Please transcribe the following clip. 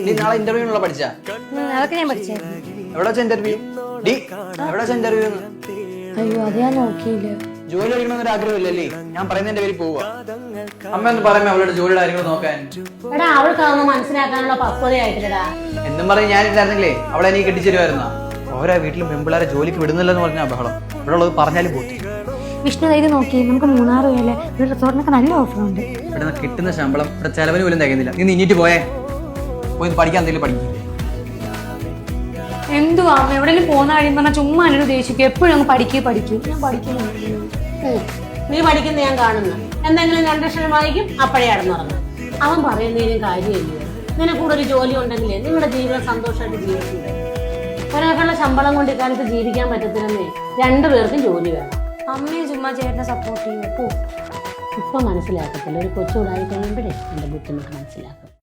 നീ നാളെ ഇന്റർവ്യൂനുള്ള പഠിച്ചാ? അതൊക്കെ ഞാൻ പഠിച്ചേ. എവിടെ വെച്ച ഇന്റർവ്യൂ? എവിടെ വെച്ച ഇന്റർവ്യൂ? അയ്യോ അത് ഞാൻ നോക്കിയില്ല. ജോലി കഴിക്കണമെന്നൊരു ആഗ്രഹമില്ലല്ലേ? ഞാൻ പറയുന്നതിന്റെ പേര് പോവുക. അമ്മ ഒന്ന് പറയുമ്പോ അവളുടെ ജോലിയുടെ കാര്യങ്ങൾ നോക്കാൻ. എടാ അവൾക്കാവുമ്പോ മനസ്സിലാക്കാനുള്ള പക്വതയായിട്ടില്ലടാ. എന്നും പറഞ്ഞ് ഞാനില്ലായിരുന്നില്ലേ അവളെ എനിക്ക് കെട്ടിച്ചേരുമായിരുന്ന. ഓരോ വീട്ടിലും പെമ്പിള്ളാരെ ജോലിക്ക് വിടുന്നില്ലെന്ന് പറഞ്ഞാ ബഹളം. ഇവിടെ ഉള്ളത് പറഞ്ഞാലും പോയി. വിഷ്ണു ഇത് നോക്കി, നമുക്ക് മൂന്നാർ പോയാലേ? ഒരു റിസോർട്ടിനൊക്കെ നല്ല ഓഫറുണ്ട്. ഇവിടെ കിട്ടുന്ന ശമ്പളം ഇവിടെ ചെലവിന് പോലും തികയുന്നില്ല. നീ ഇനിയിട്ട് പോയേ, പോയി പഠിക്കാൻ എന്തെങ്കിലും പഠിക്കും. എന്തുവാ എവിടെയെങ്കിലും പോകുന്ന കാര്യം പറഞ്ഞാൽ ചുമ്മാ എന്നോട് ദേഷിക്കും. എപ്പോഴും അങ്ങ് പഠിക്കും. ഞാൻ പഠിക്കുന്നു. നീ പഠിക്കുന്ന ഞാൻ കാണുന്നു. എന്തെങ്കിലും 2 അക്ഷരം വായിക്കും, അപ്പഴേ അടന്നുറങ്ങും. അവൻ പറയുന്നതിനും കാര്യമില്ല. നിനക്കൂടെ ഒരു ജോലി ഉണ്ടെങ്കിലേ നിങ്ങളുടെ ജീവിതം സന്തോഷമായിട്ട് ജീവിക്കൂടെ? ഒരാൾക്കുള്ള ശമ്പളം കൊണ്ട് ഇക്കാലത്ത് ജീവിക്കാൻ പറ്റത്തില്ലെന്നേ. 2 പേർക്കും ജോലി വേണം. അമ്മയും ചുമ്മാ ചേട്ടനെ സപ്പോർട്ട് ചെയ്യും. ഇപ്പൊ മനസ്സിലാക്കത്തില്ല, ഒരു കൊച്ചുകൂടായി കഴിയുമ്പോഴേ എന്റെ ബുദ്ധിമുട്ട് മനസ്സിലാക്കും.